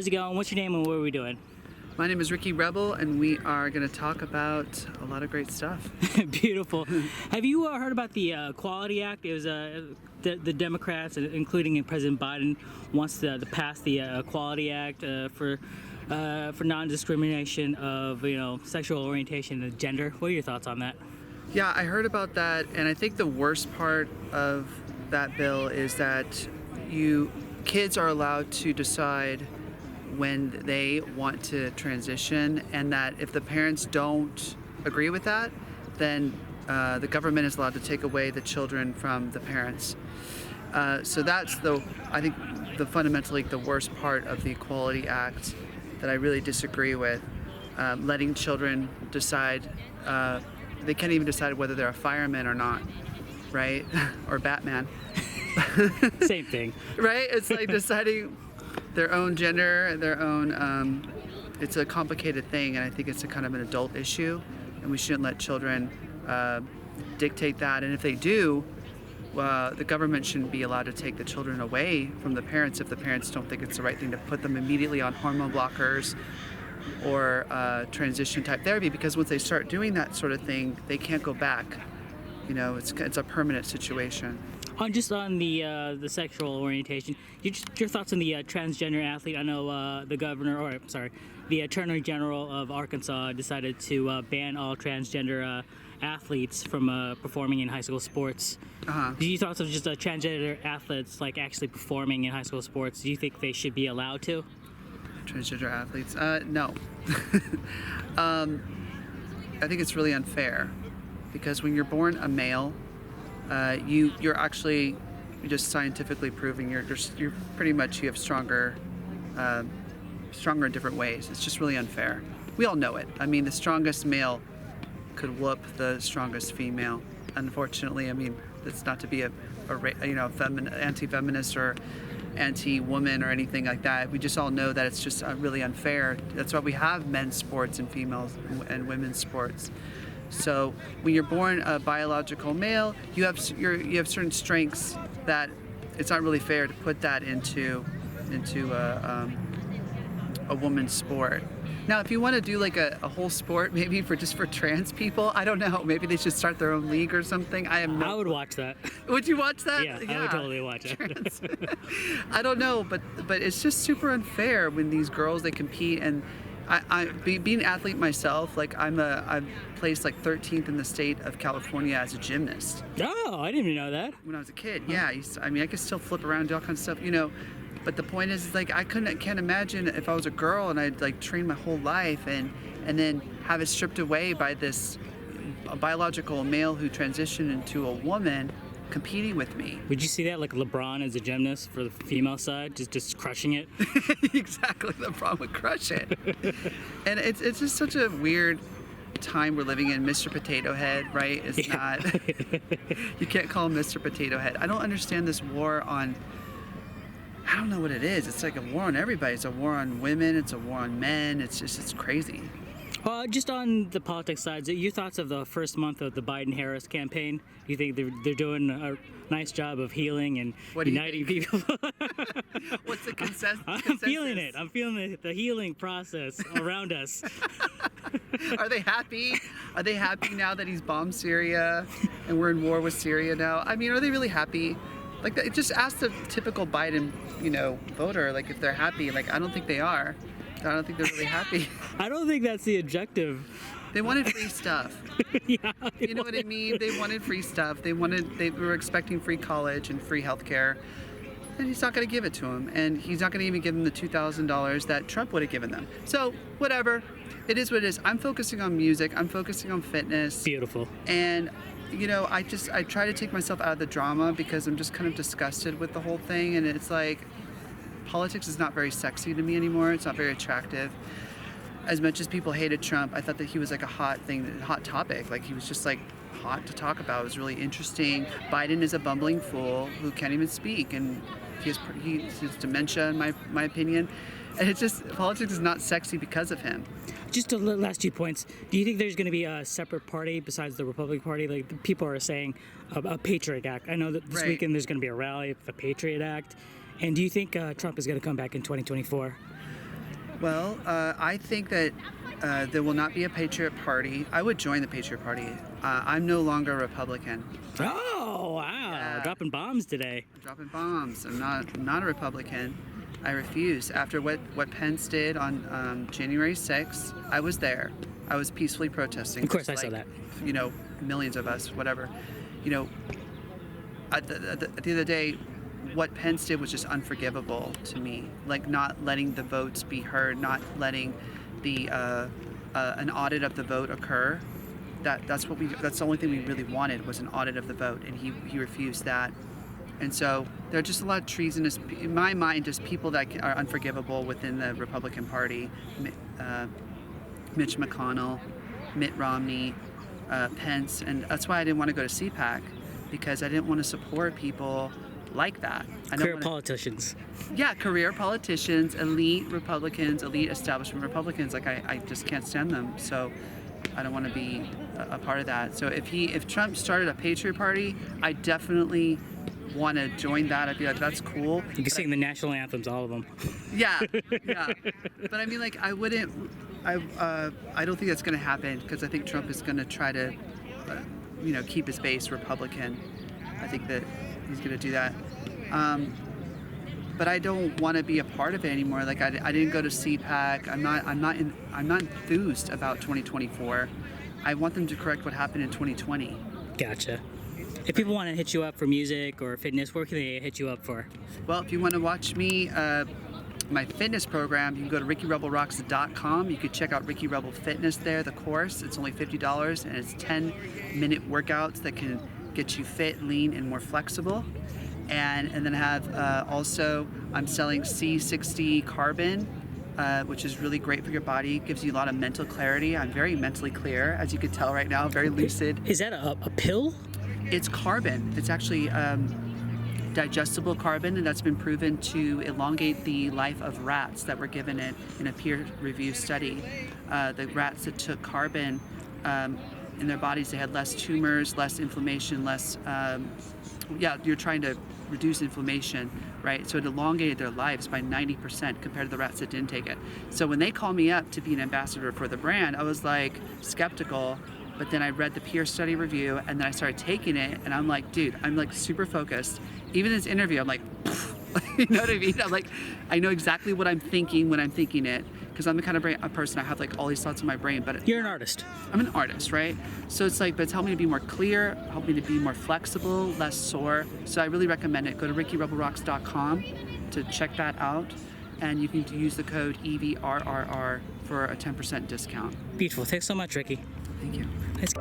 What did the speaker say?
How's it going? What's your name and what are we doing? My name is Ricky Rebel, and we are going to talk about a lot of great stuff. Beautiful. Have you heard about the Equality Act? It was the Democrats, including President Biden, wants to pass the Equality Act for non-discrimination of sexual orientation and gender. What are your thoughts on that? Yeah, I heard about that, and I think the worst part of that bill is that kids are allowed to decide when they want to transition, and that if the parents don't agree with that, then the government is allowed to take away the children from the parents. So that's I think fundamentally the worst part of the Equality Act that I really disagree with. Letting children decide, they can't even decide whether they're a fireman or not, right? Or Batman. Same thing. Right? It's like deciding their own gender, their own, it's a complicated thing, and I think it's a kind of an adult issue, and we shouldn't let children dictate that. And if they do, the government shouldn't be allowed to take the children away from the parents if the parents don't think it's the right thing to put them immediately on hormone blockers or transition type therapy, because once they start doing that sort of thing, they can't go back. It's a permanent situation. Just on the sexual orientation, your thoughts on the transgender athlete? I know the Attorney General of Arkansas decided to ban all transgender athletes from performing in high school sports. Do you thoughts of just transgender athletes like actually performing in high school sports? Do you think they should be allowed to? Transgender athletes? No. I think it's really unfair, because when you're born a male, you're just scientifically proving you're pretty much, you have stronger in different ways. It's just really unfair. We all know it. I mean, the strongest male could whoop the strongest female. Unfortunately, I mean, it's not to be anti-feminist or anti-woman or anything like that. We just all know that it's just really unfair. That's why we have men's sports and females and women's sports. So when you're born a biological male, you have certain strengths that it's not really fair to put that into a woman's sport. Now, if you want to do like a whole sport, maybe for trans people, I don't know. Maybe they should start their own league or something. I would watch that. Would you watch that? Yeah, I would totally watch it. I don't know, but it's just super unfair when these girls, they compete. And being an athlete myself, like I've placed like 13th in the state of California as a gymnast. Oh, I didn't even know that. When I was a kid, yeah. I could still flip around, do all kinds of stuff, But the point is, like, I can't imagine if I was a girl and I'd like trained my whole life and then have it stripped away by a biological male who transitioned into a woman competing with me. Would you see that like LeBron as a gymnast for the female side, just crushing it? Exactly, LeBron would crush it. And it's just such a weird time we're living in. Mr. Potato Head, right? It's not. You can't call him Mr. Potato Head. I don't understand this war on. I don't know what it is. It's like a war on everybody. It's a war on women. It's a war on men. It's crazy. Just on the politics side, your thoughts of the first month of the Biden-Harris campaign? Do you think they're doing a nice job of healing and uniting people? What's the consensus? I'm feeling it. I'm feeling the healing process around us. Are they happy? Are they happy now that he's bombed Syria and we're in war with Syria now? I mean, are they really happy? Like, just ask the typical Biden, voter, like if they're happy. Like, I don't think they are. I don't think they're really happy. I don't think that's the objective. They wanted free stuff. Yeah, you know what I mean? They wanted free stuff. They were expecting free college and free healthcare. And he's not going to give it to them. And he's not going to even give them the $2,000 that Trump would have given them. So, whatever. It is what it is. I'm focusing on music. I'm focusing on fitness. Beautiful. And I try to take myself out of the drama because I'm just kind of disgusted with the whole thing. And it's like, politics is not very sexy to me anymore. It's not very attractive. As much as people hated Trump, I thought that he was like a hot topic. Like, he was just like hot to talk about. It was really interesting. Biden is a bumbling fool who can't even speak, and he has dementia, in my opinion. And it's just, politics is not sexy because of him. Just the last 2 points. Do you think there's going to be a separate party besides the Republican Party? Like, the people are saying a Patriot Act. I know that this weekend there's going to be a rally for the Patriot Act. And do you think Trump is going to come back in 2024? Well, I think that there will not be a Patriot Party. I would join the Patriot Party. I'm no longer a Republican. Oh, wow. Yeah. Dropping bombs today. I'm dropping bombs. I'm not a Republican. I refuse. After what Pence did on January 6th, I was there. I was peacefully protesting. Of course, just I saw that. You know, millions of us, whatever. You know, at the end of the day, what Pence did was just unforgivable to me. Like not letting the votes be heard, not letting the an audit of the vote occur. That's the only thing we really wanted was an audit of the vote, and he refused that. And so there are just a lot of treasonous, in my mind, just people that are unforgivable within the Republican Party. Mitch McConnell, Mitt Romney, Pence, and that's why I didn't want to go to CPAC, because I didn't want to support people like that. Career politicians. Yeah, career politicians, elite Republicans, elite establishment Republicans. Like I just can't stand them. So I don't want to be a part of that. So if Trump started a Patriot Party, I definitely want to join that. I'd be like, that's cool. You can sing the national anthems, all of them. Yeah, yeah. But I mean, like, I wouldn't. I don't think that's going to happen, because I think Trump is going to try to, keep his base Republican. I think that he's going to do that. But I don't want to be a part of it anymore. Like I didn't go to CPAC. I'm not enthused about 2024. I want them to correct what happened in 2020. Gotcha. If people want to hit you up for music or fitness, where can they hit you up for? Well, if you want to watch me, my fitness program, you can go to RickyRebelRocks.com. You could check out Ricky Rebel Fitness there, the course. It's only $50, and it's 10-minute workouts that can get you fit, lean, and more flexible. And then I have also, I'm selling C60 Carbon, which is really great for your body. It gives you a lot of mental clarity. I'm very mentally clear, as you can tell right now, very lucid. Is that a pill? It's carbon. It's actually digestible carbon, and that's been proven to elongate the life of rats that were given it in a peer-reviewed study. The rats that took carbon in their bodies, they had less tumors, less inflammation, less, you're trying to reduce inflammation, right? So it elongated their lives by 90% compared to the rats that didn't take it. So when they called me up to be an ambassador for the brand, I was like skeptical, but then I read the peer study review, and then I started taking it, and I'm like, dude, I'm like super focused. Even in this interview, I'm like, you know what I mean? I'm like, I know exactly what I'm thinking when I'm thinking it, because I'm the kind of a person, I have like all these thoughts in my brain. But you're an artist. I'm an artist, right? So it's like, but it's helped me to be more clear, helped me to be more flexible, less sore. So I really recommend it. Go to RickyRebelRocks.com to check that out, and you can use the code EVRRR for a 10% discount. Beautiful. Thanks so much, Ricky. Thank you. Thanks.